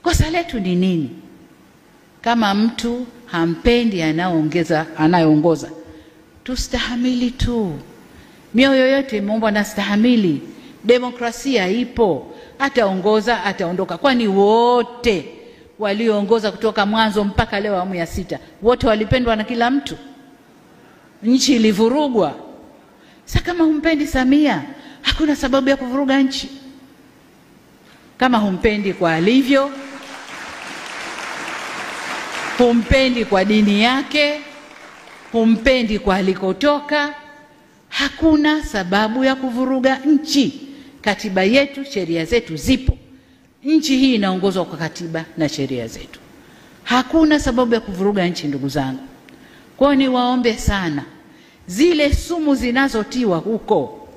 Kosa letu ni nini? Kama mtu hampendi anayeongoza, tustahamili tu. Mioyo yote imeumbwa na stahamili. Demokrasia ipo. Ataongoza, ataondoka. Kwani wote walioongoza kutoka mwanzo mpaka leo awamu ya 6, wote walipendwa na kila mtu? Nchi ilivurugwa. Sasa kama humpendi Samia, hakuna sababu ya kuvuruga nchi. Kama humpendi kwa alivyo, humpendi kwa dini yake, humpendi kwa alikotoka, hakuna sababu ya kuvuruga nchi. Katiba yetu, sheria zetu zipo. Nchi hii inaongozwa kwa katiba na sheria zetu. Hakuna sababu ya kuvuruga nchi, ndugu zangu. Kwa hiyo niwaombe sana, zile sumu zinazotiwa huko,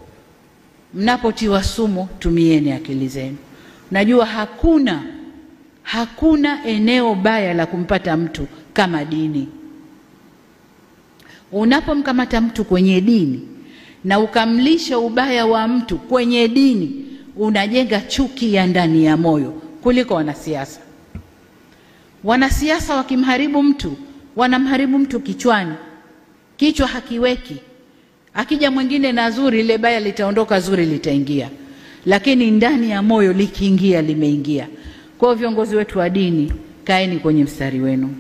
mnapotiwa sumu tumieni akili zenu. Najua hakuna eneo baya la kumpata mtu kama dini. Unapomkamata mtu kwenye dini na ukamlisha ubaya wa mtu kwenye dini, unajenga chuki ya ndani ya moyo kuliko wanasiasa. Wanasiasa wakimharibu mtu, wanamharibu mtu kichwani. Kichwa hakiweki. Akija mwingine na zuri, ile baya litaondoka, zuri litaingia. Lakini ndani ya moyo likiingia, limeingia. Kwa viongozi wetu wa dini, kaeni kwenye mstari wenu.